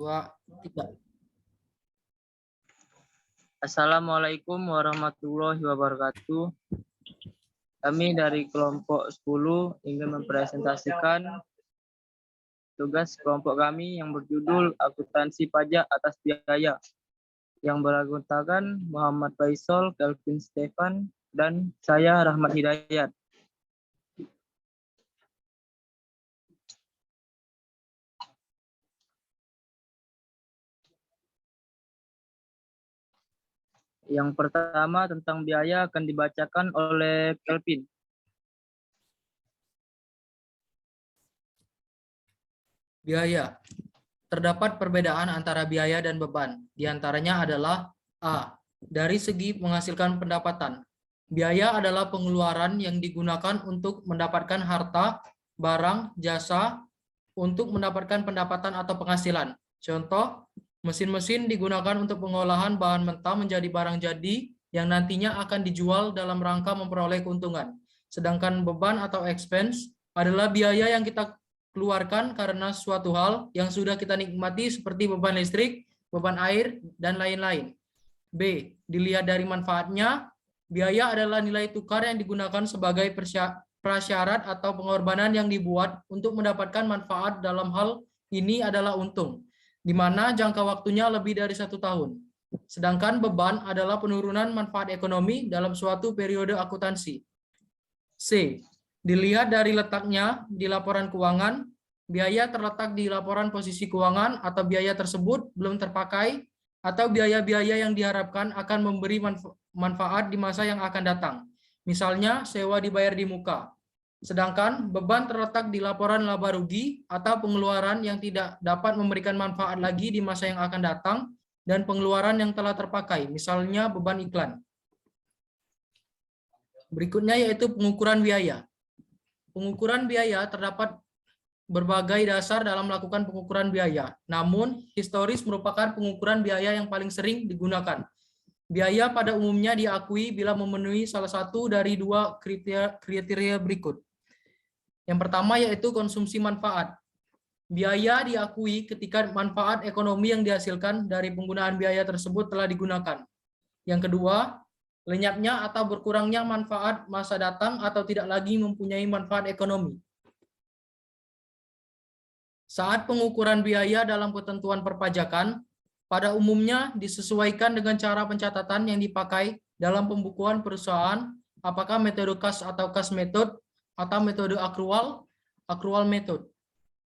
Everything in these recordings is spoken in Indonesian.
2, 3. Assalamualaikum warahmatullahi wabarakatuh. Kami dari kelompok 10 ingin mempresentasikan tugas kelompok kami yang berjudul Akuntansi Pajak Atas Biaya, yang beranggotakan Muhammad Faisal, Kelvin Stefan, dan saya Rahmat Hidayat. Yang pertama tentang biaya akan dibacakan oleh Kelvin. Biaya. Terdapat perbedaan antara biaya dan beban. Di antaranya adalah A. Dari segi menghasilkan pendapatan. Biaya adalah pengeluaran yang digunakan untuk mendapatkan harta, barang, jasa, untuk mendapatkan pendapatan atau penghasilan. Contoh, mesin-mesin digunakan untuk pengolahan bahan mentah menjadi barang jadi yang nantinya akan dijual dalam rangka memperoleh keuntungan. Sedangkan beban atau expense adalah biaya yang kita keluarkan karena suatu hal yang sudah kita nikmati seperti beban listrik, beban air, dan lain-lain. B. Dilihat dari manfaatnya, biaya adalah nilai tukar yang digunakan sebagai prasyarat atau pengorbanan yang dibuat untuk mendapatkan manfaat. Dalam hal ini adalah untung, di mana jangka waktunya lebih dari 1 tahun. Sedangkan beban adalah penurunan manfaat ekonomi dalam suatu periode akuntansi. C. Dilihat dari letaknya di laporan keuangan, biaya terletak di laporan posisi keuangan atau biaya tersebut belum terpakai atau biaya-biaya yang diharapkan akan memberi manfaat di masa yang akan datang. Misalnya, sewa dibayar di muka. Sedangkan beban terletak di laporan laba rugi atau pengeluaran yang tidak dapat memberikan manfaat lagi di masa yang akan datang dan pengeluaran yang telah terpakai, misalnya beban iklan. Berikutnya yaitu pengukuran biaya. Pengukuran biaya terdapat berbagai dasar dalam melakukan pengukuran biaya. Namun, historis merupakan pengukuran biaya yang paling sering digunakan. Biaya pada umumnya diakui bila memenuhi salah satu dari 2 kriteria berikut. Yang pertama yaitu konsumsi manfaat. Biaya diakui ketika manfaat ekonomi yang dihasilkan dari penggunaan biaya tersebut telah digunakan. Yang kedua, lenyapnya atau berkurangnya manfaat masa datang atau tidak lagi mempunyai manfaat ekonomi. Saat pengukuran biaya dalam ketentuan perpajakan, pada umumnya disesuaikan dengan cara pencatatan yang dipakai dalam pembukuan perusahaan, apakah metode cash atau cash method, atau metode accrual method.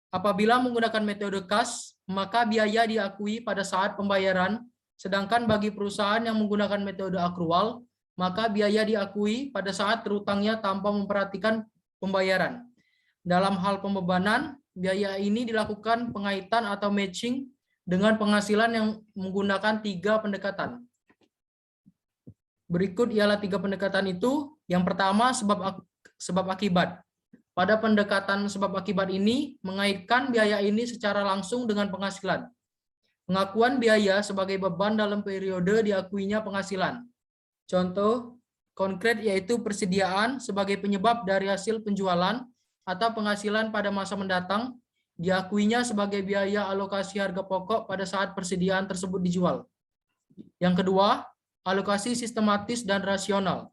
Apabila menggunakan metode cash, maka biaya diakui pada saat pembayaran. Sedangkan bagi perusahaan yang menggunakan metode accrual, maka biaya diakui pada saat terutangnya tanpa memperhatikan pembayaran. Dalam hal pembebanan, biaya ini dilakukan pengaitan atau matching dengan penghasilan yang menggunakan 3 pendekatan. Berikut ialah 3 pendekatan itu. Yang pertama, sebab akibat. Pada pendekatan sebab akibat ini, mengaitkan biaya ini secara langsung dengan penghasilan. Pengakuan biaya sebagai beban dalam periode diakuinya penghasilan. Contoh konkret yaitu persediaan sebagai penyebab dari hasil penjualan atau penghasilan pada masa mendatang, diakuinya sebagai biaya alokasi harga pokok pada saat persediaan tersebut dijual. Yang kedua, alokasi sistematis dan rasional.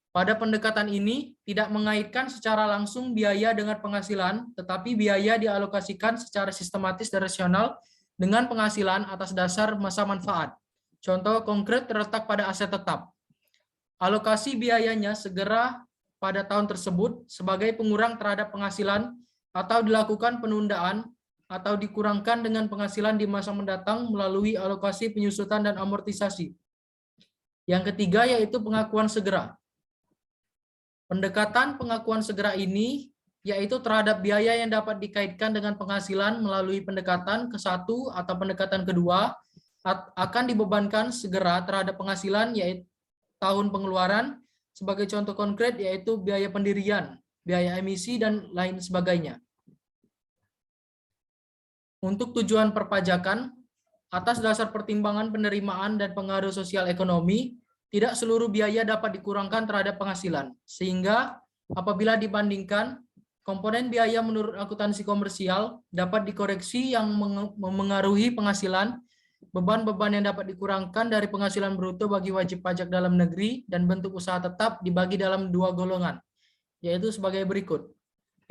Pada pendekatan ini, tidak mengaitkan secara langsung biaya dengan penghasilan, tetapi biaya dialokasikan secara sistematis dan rasional dengan penghasilan atas dasar masa manfaat. Contoh konkret terletak pada aset tetap. Alokasi biayanya segera pada tahun tersebut sebagai pengurang terhadap penghasilan atau dilakukan penundaan atau dikurangkan dengan penghasilan di masa mendatang melalui alokasi penyusutan dan amortisasi. Yang ketiga yaitu pengakuan segera. Pendekatan pengakuan segera ini yaitu terhadap biaya yang dapat dikaitkan dengan penghasilan melalui pendekatan ke-1 atau pendekatan kedua akan dibebankan segera terhadap penghasilan yaitu tahun pengeluaran, sebagai contoh konkret yaitu biaya pendirian, biaya emisi, dan lain sebagainya. Untuk tujuan perpajakan, atas dasar pertimbangan penerimaan dan pengaruh sosial ekonomi, tidak seluruh biaya dapat dikurangkan terhadap penghasilan, sehingga apabila dibandingkan komponen biaya menurut akuntansi komersial dapat dikoreksi yang memengaruhi penghasilan, beban-beban yang dapat dikurangkan dari penghasilan bruto bagi wajib pajak dalam negeri, dan bentuk usaha tetap dibagi dalam dua golongan, yaitu sebagai berikut.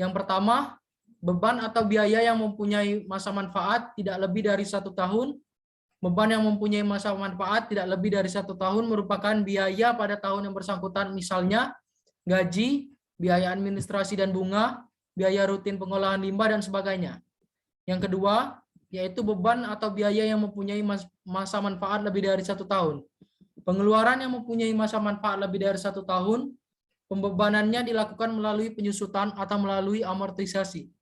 Yang pertama, beban atau biaya yang mempunyai masa manfaat tidak lebih dari 1 tahun. Beban yang mempunyai masa manfaat tidak lebih dari 1 tahun merupakan biaya pada tahun yang bersangkutan, misalnya gaji, biaya administrasi dan bunga, biaya rutin pengolahan limbah, dan sebagainya. Yang kedua, yaitu beban atau biaya yang mempunyai masa manfaat lebih dari 1 tahun. Pengeluaran yang mempunyai masa manfaat lebih dari 1 tahun, pembebanannya dilakukan melalui penyusutan atau melalui amortisasi.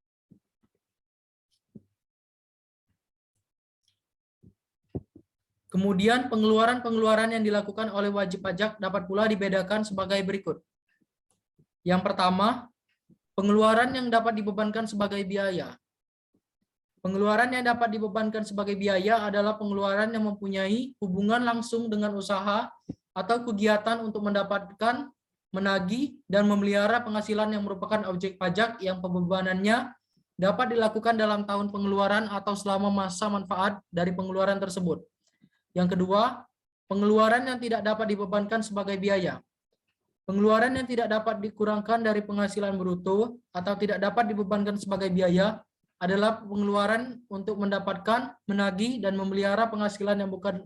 Kemudian pengeluaran-pengeluaran yang dilakukan oleh wajib pajak dapat pula dibedakan sebagai berikut. Yang pertama, pengeluaran yang dapat dibebankan sebagai biaya. Pengeluaran yang dapat dibebankan sebagai biaya adalah pengeluaran yang mempunyai hubungan langsung dengan usaha atau kegiatan untuk mendapatkan, menagih, dan memelihara penghasilan yang merupakan objek pajak yang pembebanannya dapat dilakukan dalam tahun pengeluaran atau selama masa manfaat dari pengeluaran tersebut. Yang kedua, pengeluaran yang tidak dapat dibebankan sebagai biaya. Pengeluaran yang tidak dapat dikurangkan dari penghasilan bruto atau tidak dapat dibebankan sebagai biaya adalah pengeluaran untuk mendapatkan, menagih, dan memelihara penghasilan yang bukan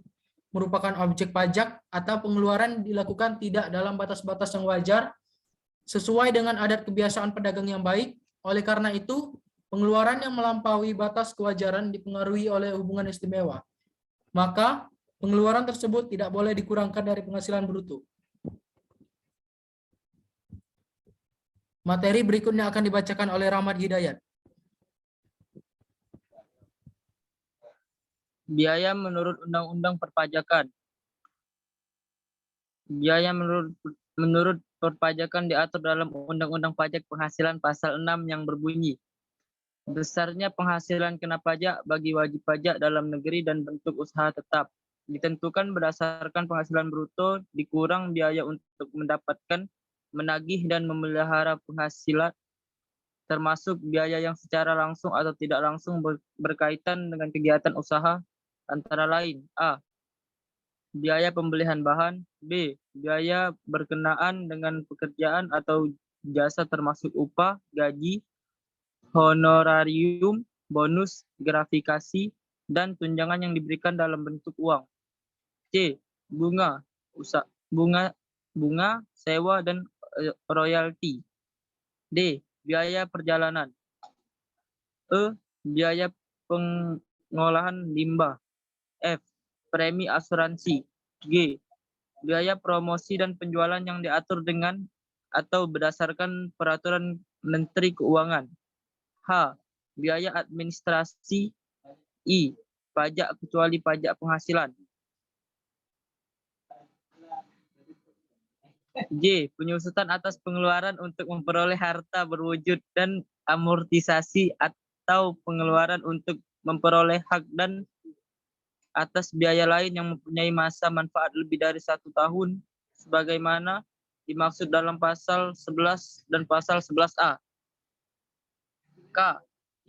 merupakan objek pajak, atau pengeluaran dilakukan tidak dalam batas-batas yang wajar sesuai dengan adat kebiasaan pedagang yang baik. Oleh karena itu, pengeluaran yang melampaui batas kewajaran dipengaruhi oleh hubungan istimewa. Maka, pengeluaran tersebut tidak boleh dikurangkan dari penghasilan bruto. Materi berikutnya akan dibacakan oleh Rahmat Hidayat. Biaya menurut Undang-Undang Perpajakan. Biaya menurut perpajakan diatur dalam Undang-Undang Pajak Penghasilan Pasal 6 yang berbunyi, besarnya penghasilan kena pajak bagi wajib pajak dalam negeri dan bentuk usaha tetap ditentukan berdasarkan penghasilan bruto dikurang biaya untuk mendapatkan, menagih, dan memelihara penghasilan, termasuk biaya yang secara langsung atau tidak langsung berkaitan dengan kegiatan usaha, antara lain: A. Biaya pembelian bahan. B. Biaya berkenaan dengan pekerjaan atau jasa termasuk upah, gaji, honorarium, bonus, gratifikasi, dan tunjangan yang diberikan dalam bentuk uang. C. Bunga, bunga, sewa, dan royalti. D. Biaya perjalanan. E. Biaya pengolahan limbah. F. Premi asuransi. G. Biaya promosi dan penjualan yang diatur dengan atau berdasarkan peraturan Menteri Keuangan. H. Biaya administrasi. I. Pajak kecuali pajak penghasilan. J. Penyusutan atas pengeluaran untuk memperoleh harta berwujud dan amortisasi atau pengeluaran untuk memperoleh hak dan atas biaya lain yang mempunyai masa manfaat lebih dari 1 tahun sebagaimana dimaksud dalam pasal 11 dan pasal 11A. K.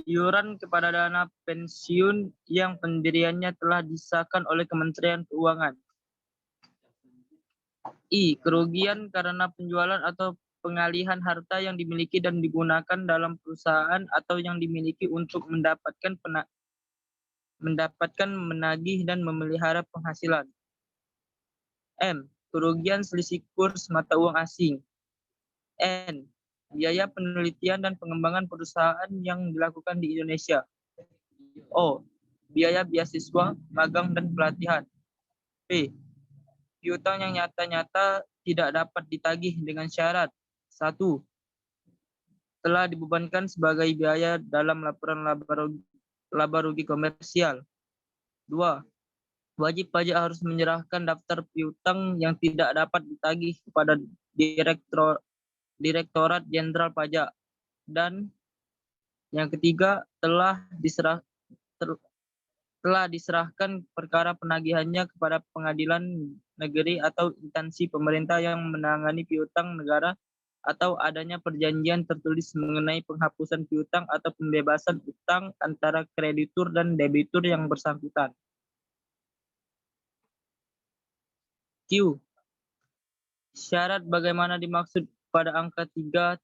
Iuran kepada dana pensiun yang pendiriannya telah disahkan oleh Kementerian Keuangan. I. Kerugian karena penjualan atau pengalihan harta yang dimiliki dan digunakan dalam perusahaan atau yang dimiliki untuk mendapatkan, menagih, dan memelihara penghasilan. M. Kerugian selisih kurs mata uang asing. N. Biaya penelitian dan pengembangan perusahaan yang dilakukan di Indonesia. O. Biaya beasiswa, magang, dan pelatihan. P. Piutang yang nyata-nyata tidak dapat ditagih dengan syarat: 1. Telah dibebankan sebagai biaya dalam laporan laba rugi komersial. 2. Wajib pajak harus menyerahkan daftar piutang yang tidak dapat ditagih kepada Direktorat Jenderal Pajak. Dan yang ketiga, telah diserahkan perkara penagihannya kepada pengadilan negeri atau instansi pemerintah yang menangani piutang negara atau adanya perjanjian tertulis mengenai penghapusan piutang atau pembebasan utang antara kreditur dan debitur yang bersangkutan. Q. Syarat bagaimana dimaksud pada angka 3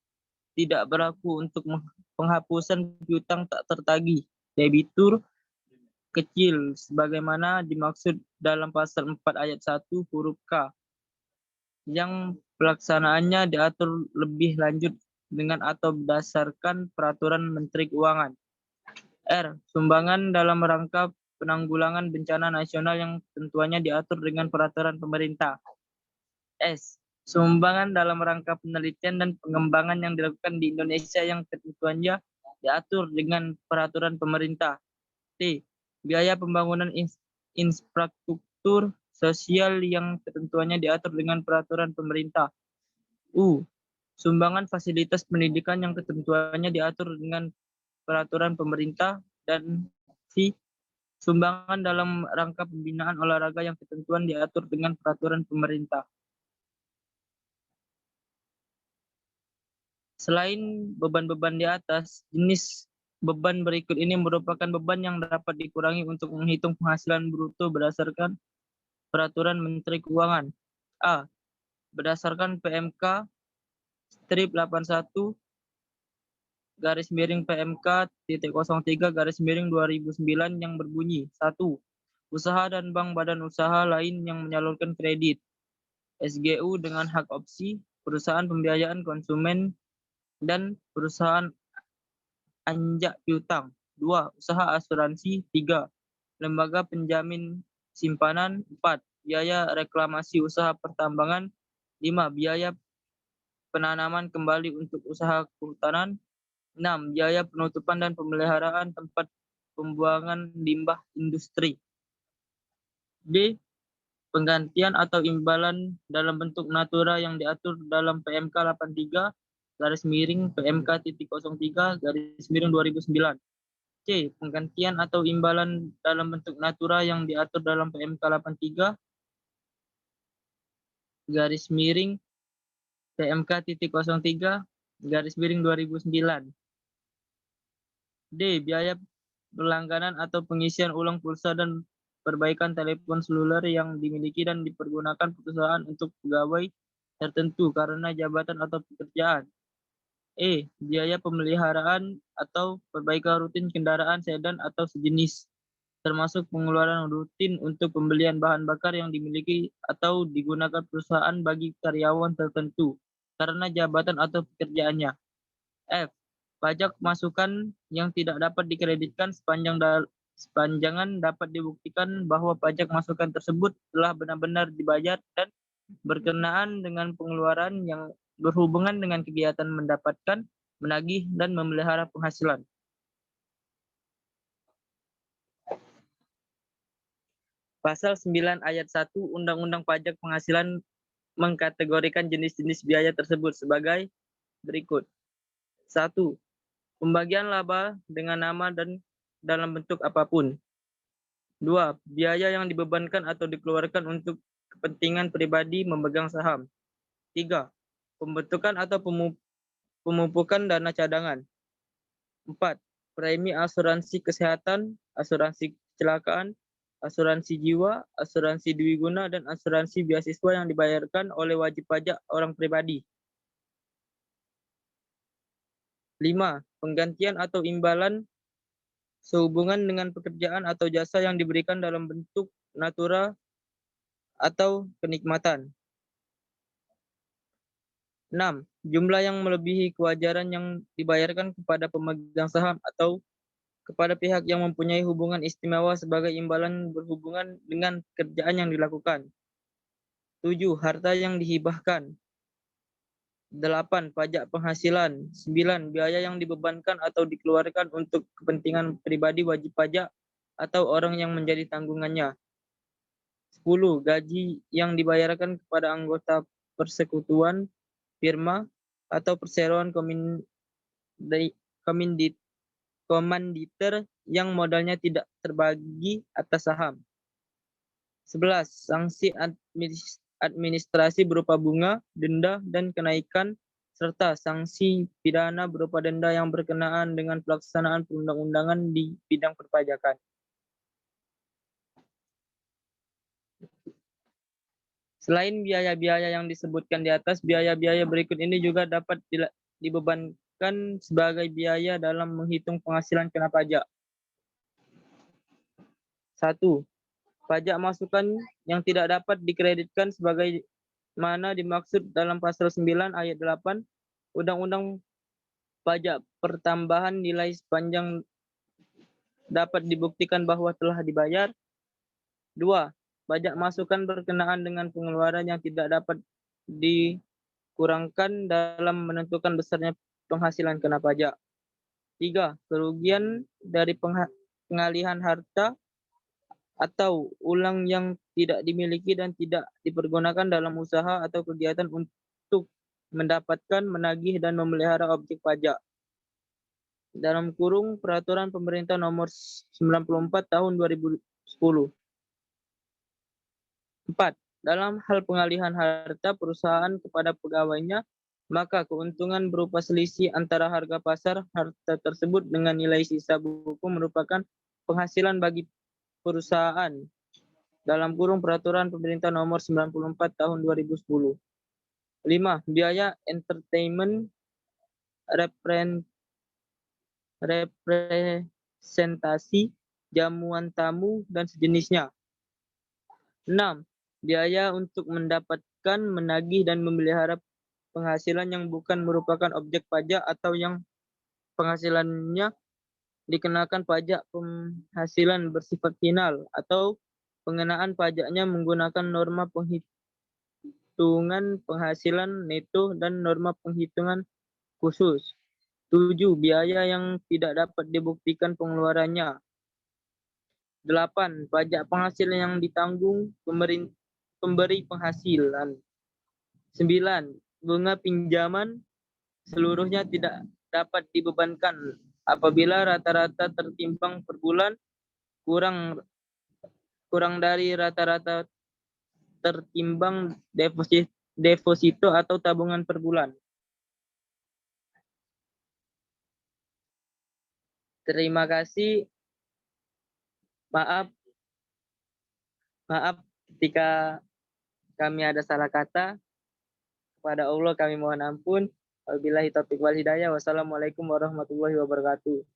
tidak berlaku untuk penghapusan piutang tak tertagih debitur kecil sebagaimana dimaksud dalam pasal 4 ayat 1 huruf K yang pelaksanaannya diatur lebih lanjut dengan atau berdasarkan peraturan Menteri Keuangan. R. Sumbangan dalam rangka penanggulangan bencana nasional yang ketentuannya diatur dengan peraturan pemerintah. S. Sumbangan dalam rangka penelitian dan pengembangan yang dilakukan di Indonesia yang ketentuannya diatur dengan peraturan pemerintah. T. Biaya pembangunan infrastruktur sosial yang ketentuannya diatur dengan peraturan pemerintah. U. Sumbangan fasilitas pendidikan yang ketentuannya diatur dengan peraturan pemerintah. Dan V. Sumbangan dalam rangka pembinaan olahraga yang ketentuan diatur dengan peraturan pemerintah. Selain beban-beban di atas, jenis beban berikut ini merupakan beban yang dapat dikurangi untuk menghitung penghasilan bruto berdasarkan peraturan Menteri Keuangan. A. Berdasarkan PMK strip 81 garis miring PMK .03 garis miring 2009 yang berbunyi 1. Usaha dan bank badan usaha lain yang menyalurkan kredit SGU dengan hak opsi, perusahaan pembiayaan konsumen, dan perusahaan anjak piutang. 2. Usaha asuransi. 3. Lembaga penjamin simpanan. 4. Biaya reklamasi usaha pertambangan. 5. Biaya penanaman kembali untuk usaha kehutanan. 6. Biaya penutupan dan pemeliharaan tempat pembuangan limbah industri. D. Penggantian atau imbalan dalam bentuk natura yang diatur dalam PMK 83 garis miring PMK .03 garis miring 2009. C. Penggantian atau imbalan dalam bentuk natura yang diatur dalam PMK 83 garis miring PMK .03 garis miring 2009. D. Biaya berlangganan atau pengisian ulang pulsa dan perbaikan telepon seluler yang dimiliki dan dipergunakan perusahaan untuk pegawai tertentu karena jabatan atau pekerjaan. E. Biaya pemeliharaan atau perbaikan rutin kendaraan sedan atau sejenis, termasuk pengeluaran rutin untuk pembelian bahan bakar yang dimiliki atau digunakan perusahaan bagi karyawan tertentu karena jabatan atau pekerjaannya. F. Pajak masukan yang tidak dapat dikreditkan sepanjangan dapat dibuktikan bahwa pajak masukan tersebut telah benar-benar dibayar dan berkenaan dengan pengeluaran yang berhubungan dengan kegiatan mendapatkan, menagih, dan memelihara penghasilan. Pasal 9 ayat 1 Undang-Undang Pajak Penghasilan mengkategorikan jenis-jenis biaya tersebut sebagai berikut. 1. Pembagian laba dengan nama dan dalam bentuk apapun. 2. Biaya yang dibebankan atau dikeluarkan untuk kepentingan pribadi memegang saham. 3. Pembentukan atau pemupukan dana cadangan. 4. Premi asuransi kesehatan, asuransi kecelakaan, asuransi jiwa, asuransi dwiguna, dan asuransi beasiswa yang dibayarkan oleh wajib pajak orang pribadi. 5. Penggantian atau imbalan sehubungan dengan pekerjaan atau jasa yang diberikan dalam bentuk natura atau kenikmatan. 6. Jumlah yang melebihi kewajaran yang dibayarkan kepada pemegang saham atau kepada pihak yang mempunyai hubungan istimewa sebagai imbalan berhubungan dengan pekerjaan yang dilakukan. 7. Harta yang dihibahkan. 8. Pajak penghasilan. 9. Biaya yang dibebankan atau dikeluarkan untuk kepentingan pribadi wajib pajak atau orang yang menjadi tanggungannya. 10. Gaji yang dibayarkan kepada anggota persekutuan, firma, atau perseroan komanditer yang modalnya tidak terbagi atas saham. 11. Sanksi administrasi berupa bunga, denda, dan kenaikan serta sanksi pidana berupa denda yang berkenaan dengan pelaksanaan perundang-undangan di bidang perpajakan. Selain biaya-biaya yang disebutkan di atas, biaya-biaya berikut ini juga dapat dibebankan sebagai biaya dalam menghitung penghasilan kena pajak. 1. Pajak masukan yang tidak dapat dikreditkan sebagai mana dimaksud dalam pasal 9 ayat 8 Undang-Undang Pajak Pertambahan nilai sepanjang dapat dibuktikan bahwa telah dibayar. 2. Pajak masukan berkenaan dengan pengeluaran yang tidak dapat dikurangkan dalam menentukan besarnya penghasilan kena pajak. 3. Kerugian dari pengalihan harta atau ulang yang tidak dimiliki dan tidak dipergunakan dalam usaha atau kegiatan untuk mendapatkan, menagih, dan memelihara objek pajak. Dalam kurung Peraturan Pemerintah Nomor 94 Tahun 2010. 4. Dalam hal pengalihan harta perusahaan kepada pegawainya, maka keuntungan berupa selisih antara harga pasar harta tersebut dengan nilai sisa buku merupakan penghasilan bagi perusahaan dalam kurung Peraturan Pemerintah Nomor 94 Tahun 2010. 5. Biaya entertainment, representasi, jamuan tamu, dan sejenisnya. 6. Biaya untuk mendapatkan, menagih, dan memelihara penghasilan yang bukan merupakan objek pajak atau yang penghasilannya dikenakan pajak penghasilan bersifat final atau pengenaan pajaknya menggunakan norma penghitungan penghasilan neto dan norma penghitungan khusus. 7. Biaya yang tidak dapat dibuktikan pengeluarannya. 8. Pajak penghasilan yang ditanggung pemberi penghasilan. 9. Bunga pinjaman seluruhnya tidak dapat dibebankan apabila rata-rata tertimbang per bulan kurang dari rata-rata tertimbang deposito atau tabungan per bulan. Terima kasih. Maaf ketika kami ada salah kata. Kepada Allah kami mohon ampun. Wabillahi taufiq wal hidayah. Wassalamualaikum warahmatullahi wabarakatuh.